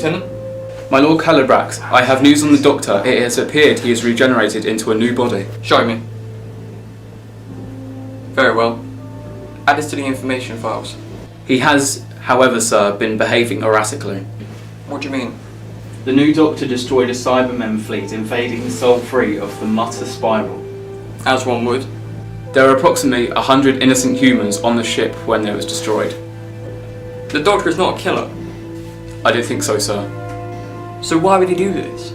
Lieutenant? My Lord Calabrax, I have news on the Doctor. It has appeared he is regenerated into a new body. Show me. Very well. Add this to the information files. He has, however, sir, been behaving erratically. What do you mean? The new Doctor destroyed a Cyberman fleet, invading the Sol free of the Mutter Spiral. As one would. There are approximately 100 innocent humans on the ship when it was destroyed. The Doctor is not a killer. I don't think so, sir. So why would he do this?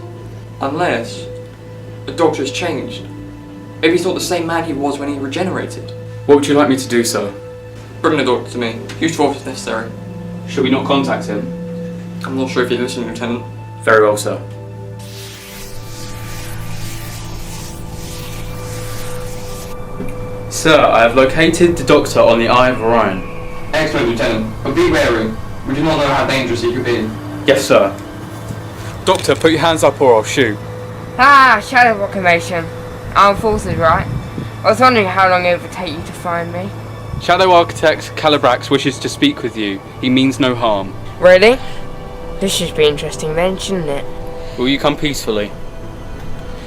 Unless the Doctor has changed. Maybe he's not the same man he was when he regenerated. What would you like me to do, sir? Bring the Doctor to me. Use force if necessary. Shall we not contact him? I'm not sure if you're listening, Lieutenant. Very well, sir. Sir, I have located the Doctor on the Eye of Orion. Excellent, Lieutenant. But be wary. We do not know how dangerous he could be. Yes, sir. Doctor, put your hands up or I'll shoot. Shadow Proclamation. Armed Forces, right? I was wondering how long it would take you to find me. Shadow Architect Calabrax wishes to speak with you. He means no harm. Really? This should be interesting then, shouldn't it? Will you come peacefully?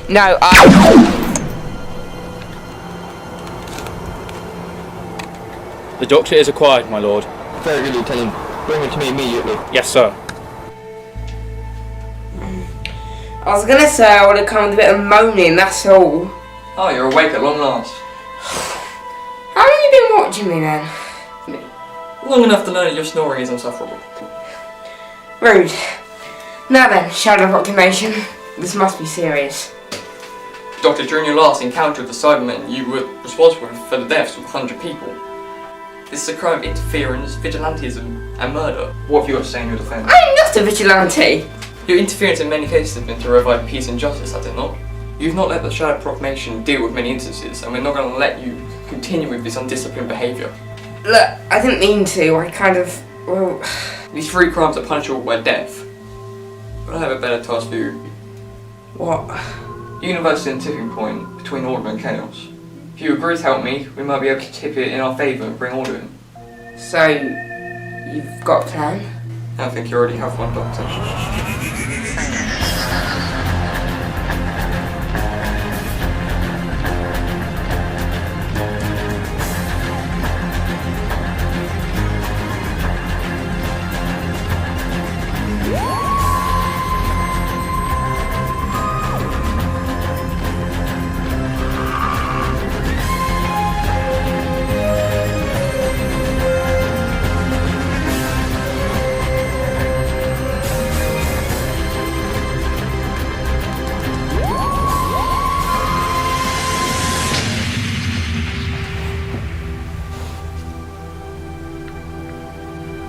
No, The Doctor is acquired, my lord. Very good, Lieutenant. Bring it to me immediately. Yes, sir. I was gonna say I would have come with a bit of moaning, that's all. Oh, you're awake at long last. How long have you been watching me then? Long enough to know that your snoring is insufferable. Rude. Now then, Shadow Proclamation. This must be serious. Doctor, during your last encounter with the Cybermen, you were responsible for the deaths of 100 people. This is a crime of interference, vigilantism, and murder. What have you got to say in your defence? I'm not a vigilante. Your interference in many cases has been to revive peace and justice, has it not? You've not let the Shadow Proclamation deal with many instances, and we're not going to let you continue with this undisciplined behaviour. Look, I didn't mean to. I kind of... well... These 3 crimes are punishable by death. But I have a better task for you. What? The universe is a tipping point between order and chaos. If you agree to help me, we might be able to tip it in our favour and bring order in. So, you've got a plan? I think you already have one, Doctor.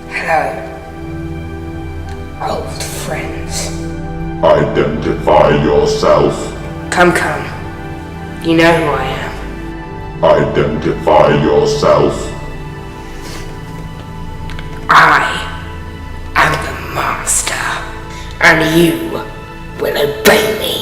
Hello, old friends. Identify yourself. Come. You know who I am. Identify yourself. I am the Master, and you will obey me.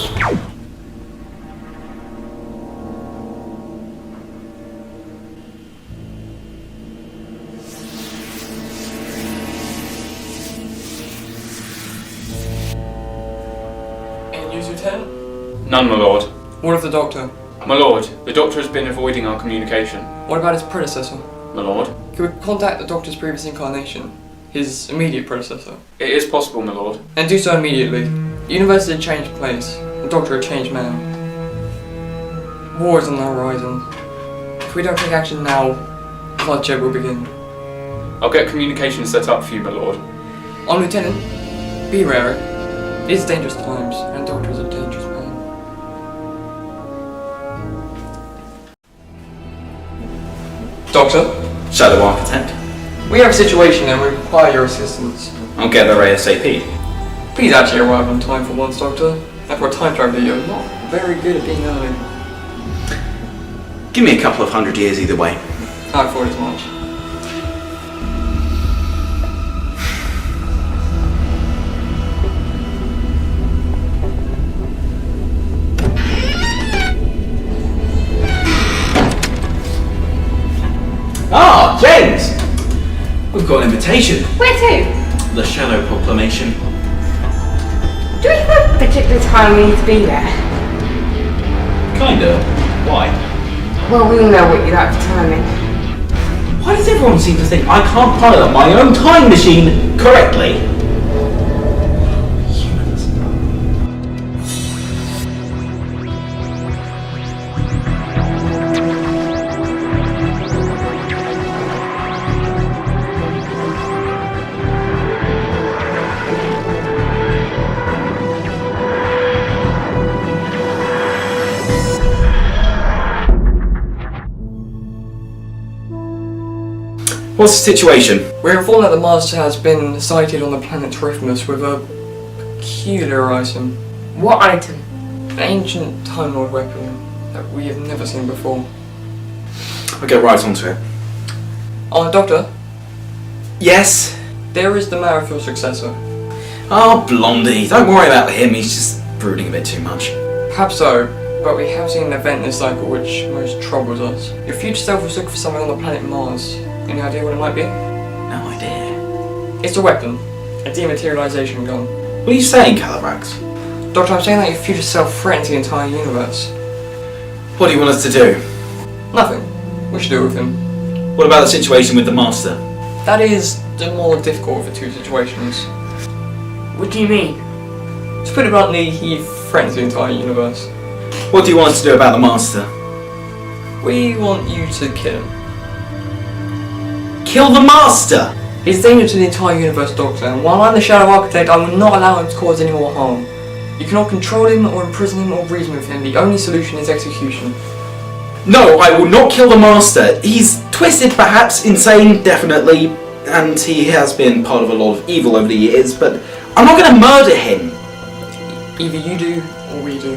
Lieutenant? None, my lord. What of the Doctor? My lord, the Doctor has been avoiding our communication. What about his predecessor? My lord? Could we contact the Doctor's previous incarnation? His immediate predecessor? It is possible, my lord. And do so immediately. The universe is a changed place. The Doctor a changed man. War is on the horizon. If we don't take action now, bloodshed will begin. I'll get communication set up for you, my lord. Lieutenant, be wary. It is dangerous times, and the Doctor is a dangerous man. Doctor? Shadow Architect. We have a situation and we require your assistance. I'll get there ASAP. Please actually arrive on time for once, Doctor. And for a time traveler, you're not very good at being early. Give me a couple of 100 years either way. I thought as much. Ah, James! We've got an invitation. Where to? The Shadow Proclamation. Do we have a particular time we need to be there? Kinda. Why? Well, we all know what you like for timing. Why does everyone seem to think I can't pilot my own time machine correctly? Humans. What's the situation? We're informed that the Master has been sighted on the planet Terifmus with a peculiar item. What item? An ancient Time Lord weapon that we have never seen before. I'll get right onto it. Doctor, Yes? there is the matter of your successor. Oh, Blondie. Don't worry about him. He's just brooding a bit too much. Perhaps so, but we have seen an event in this cycle which most troubles us. Your future self was looking for something on the planet Mars. Any idea what it might be? No idea. It's a weapon. A dematerialization gun. What are you saying, Calabrax? Doctor, I'm saying that your future self threatens the entire universe. What do you want us to do? Nothing. We should do it with him. What about the situation with the Master? That is the more difficult of the two situations. What do you mean? To put it bluntly, he threatens the entire universe. What do you want us to do about the Master? We want you to kill him. Kill the Master! He's a danger to the entire universe, Doctor, and while I'm the Shadow Architect, I will not allow him to cause any more harm. You cannot control him or imprison him or reason with him. The only solution is execution. No, I will not kill the Master. He's twisted, perhaps, insane, definitely, and he has been part of a lot of evil over the years, but I'm not going to murder him. Either you do, or we do.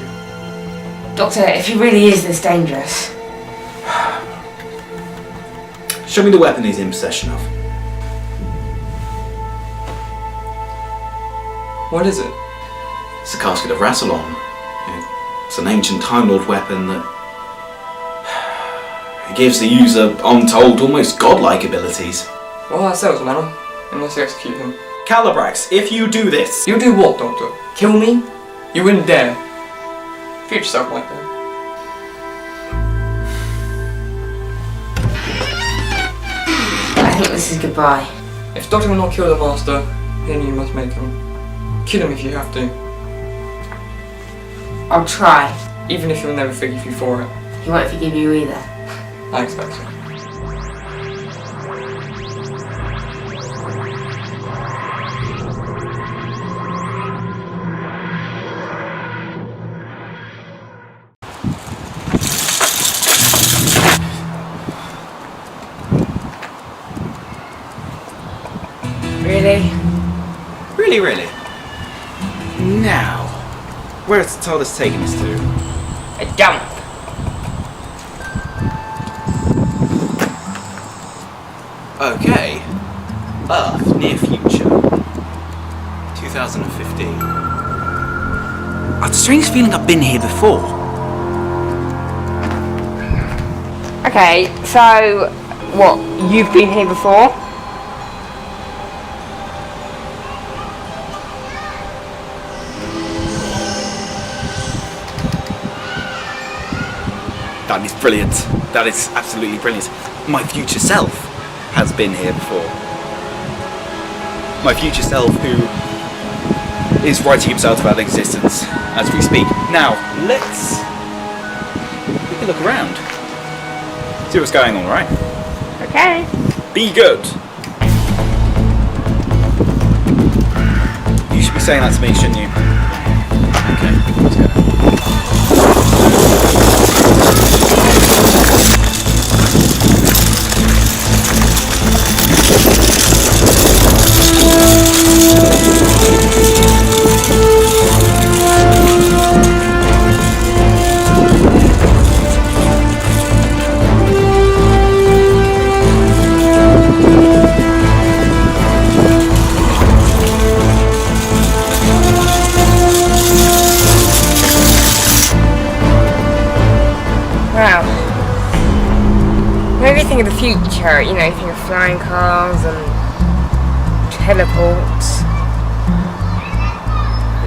Doctor, if he really is this dangerous. Show me the weapon he's in possession of. What is it? It's a casket of Rassilon. It's an ancient Time Lord weapon that it gives the user untold, almost godlike abilities. Well, that settles the matter, unless you execute him. Calabrax, if you do this... You do what, Doctor? Kill me? You wouldn't dare. Future self like that. I think this is goodbye. If Doctor will not kill the Master, then you must make him. Kill him if you have to. I'll try. Even if he'll never forgive you for it. He won't forgive you either. I expect so. Really? Really? Now, where's the TARDIS taking us to? A dump. Okay. Earth, near future. 2015. I have a strange feeling I've been here before. Okay, so what? You've been here before? That is brilliant. That is absolutely brilliant. My future self has been here before. My future self who is writing himself about existence as we speak. Now, let's take a look around. See what's going on, right? Okay. Be good. You should be saying that to me, shouldn't you? Okay, let's go. Wow. Maybe think of the future, you know, think of flying cars and teleports.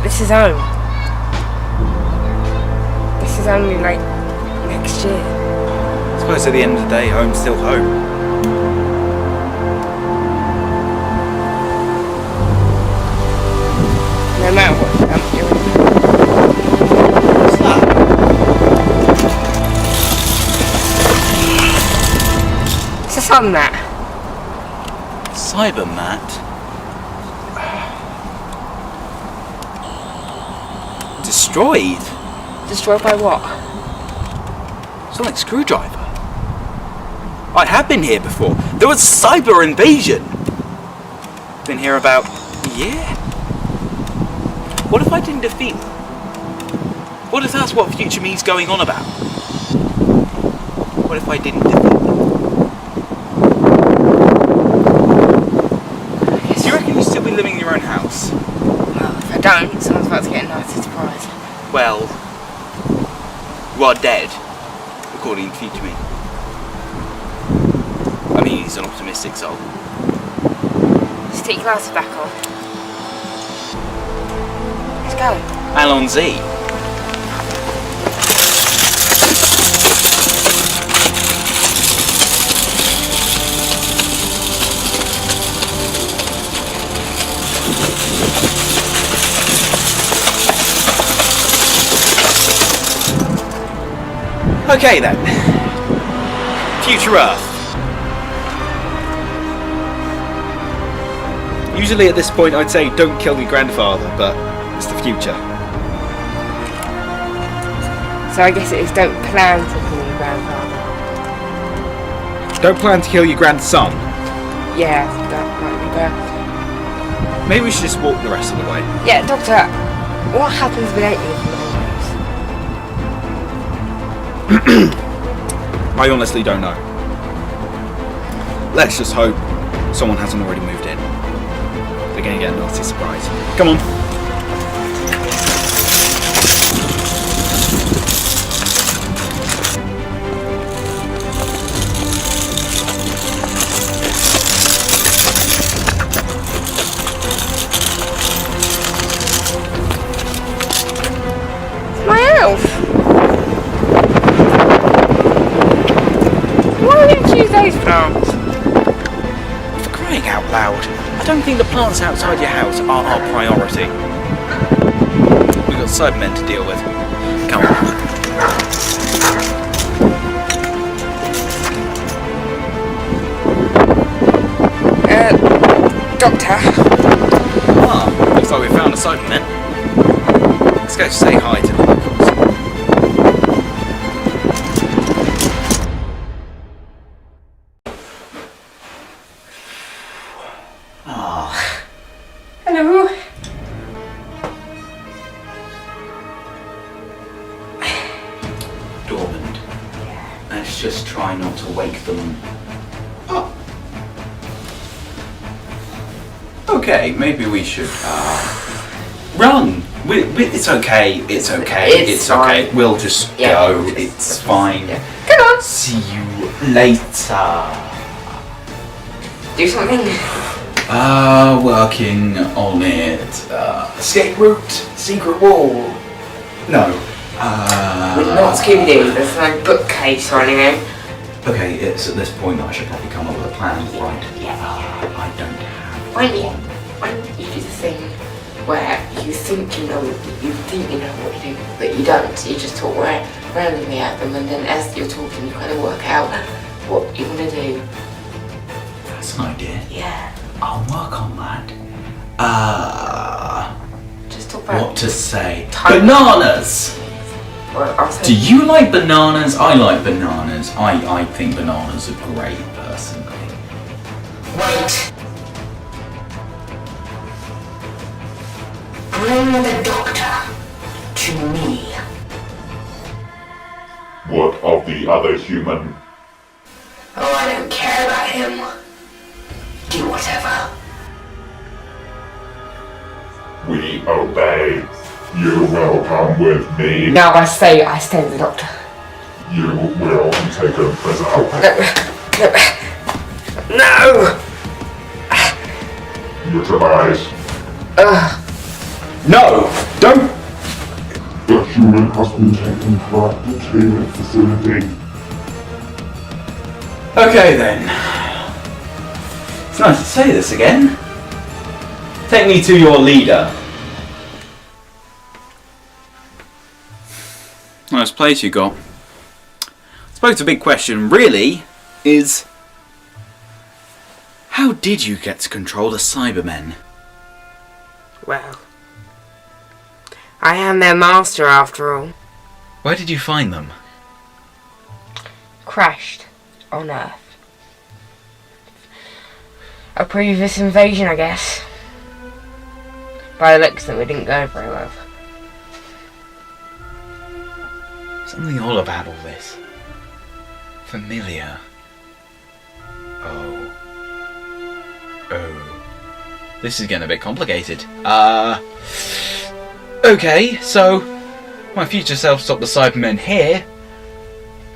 But this is home. This is only like next year. I suppose at the end of the day, home's still home. No matter what I'm doing. What's that? It's a sun mat. Cyberman? Destroyed? Destroyed by what? Sonic screwdriver. I have been here before. There was cyber invasion. Been here about a year? What if I didn't defeat them? What if that's what future me's going on about? What if I didn't defeat them? Do you reckon you'd still be living in your own house? Well, if I don't, someone's about to get a nasty surprise. Well, you are dead, according to future me. I mean, he's an optimistic soul. Just take your glasses back on. Let's go. Allons-y. Okay then. Future Earth. Usually at this point I'd say don't kill your grandfather, but it's the future. So I guess it is don't plan to kill your grandfather. Don't plan to kill your grandson. Yeah, that might be better. Maybe we should just walk the rest of the way. Yeah, Doctor, what happens without you from the I honestly don't know. Let's just hope someone hasn't already moved in. They're gonna get a nasty surprise. Come on. My elf! Why didn't you use those plants? For crying out loud, I don't think the plants outside your house are our priority. We've got Cybermen to deal with. Come on. Doctor? Ah, looks like we found a Cyberman. Let's go say hi to the locals. Hello? Dormant. Let's just try not to wake them up. Okay, maybe we should run. It's okay. It's okay. It's okay. fine. We'll just go. It's fine. Yeah. Come on! See you later. Do something. Working on it. Escape route, secret wall. No. We're not Scooby-Doo, there's no bookcase or anything. Okay, it's at this point that I should probably come up with a plan, right? Yeah. I don't have When one. you do the thing where you think you know what you do, but you don't, you just talk randomly at them, and then as you're talking you kind of work out what you want to do. That's an idea. Yeah. I'll work on that. Just talk about What to say? Type. Bananas! Well, I'll say Do you like bananas? I like bananas. I think bananas are great, personally. wait. Bring the doctor to me. What of the other human? Oh, I don't care about him. Do whatever. We obey. You will come with me. Now I stay with the doctor. You will be taken prisoner. No! Utilize. No! Don't! The human has been taken to our containment facility. Okay then. It's nice to say this again. Take me to your leader. Nice place you got. I suppose the big question really is, how did you get to control the Cybermen? Well, I am their master after all. Where did you find them? Crashed on Earth. A previous invasion, I guess. By the looks of it, we didn't go very well. Something odd about all this. Familiar. Oh. This is getting a bit complicated. Okay, so my future self stopped the Cybermen here.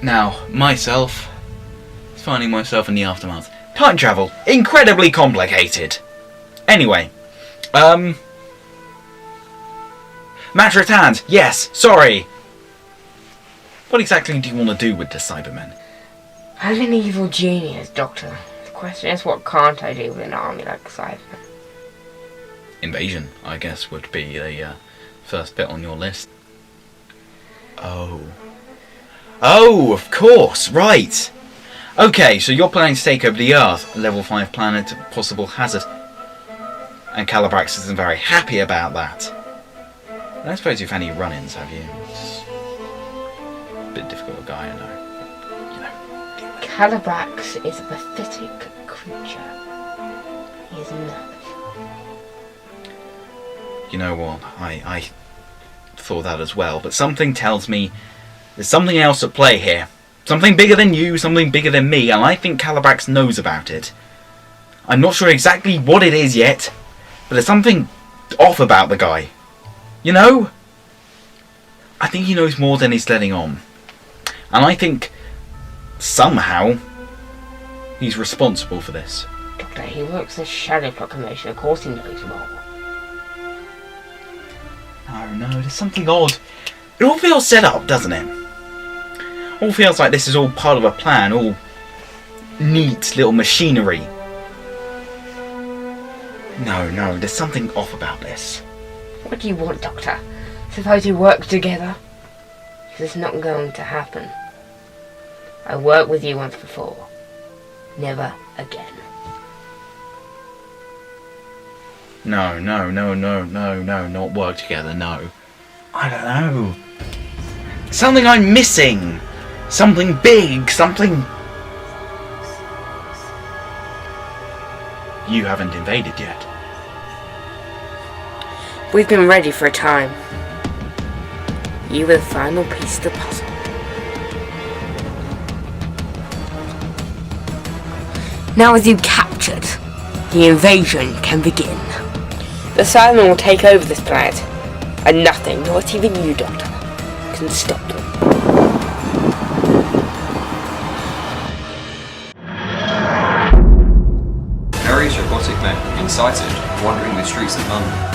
Now, myself is finding myself in the aftermath. Time travel. Incredibly complicated. Anyway. Matter at hand. Yes, sorry. What exactly do you want to do with the Cybermen? I'm an evil genius, Doctor. The question is, what can't I do with an army like Cyberman? Invasion, I guess, would be the first bit on your list. Oh. Oh, of course, right. Okay, so you're planning to take over the Earth, level 5 planet, possible hazard. And Calabrax isn't very happy about that. I don't suppose you've had any run-ins, have you? It's a bit difficult guy, I know. You know. Calabrax is a pathetic creature. He is nothing. You know what, I thought that as well, but something tells me there's something else at play here. Something bigger than you, something bigger than me, and I think Calabrax knows about it. I'm not sure exactly what it is yet, but there's something off about the guy. You know? I think he knows more than he's letting on. And I think, somehow, he's responsible for this. Doctor, he works the Shadow Proclamation, of course he knows more. No, there's something odd. It all feels set up, doesn't it? All feels like this is all part of a plan, all neat little machinery. No, there's something off about this. What do you want, Doctor? Suppose we work together? Because it's not going to happen. I worked with you once before. Never again. No, not work together, no. I don't know. Something I'm missing. Something big, something... You haven't invaded yet. We've been ready for a time. You were the final piece of the puzzle. Now with you captured, the invasion can begin. The Cybermen will take over this planet, and nothing, not even you, Doctor, can stop them. Various robotic men have been sighted wandering the streets of London.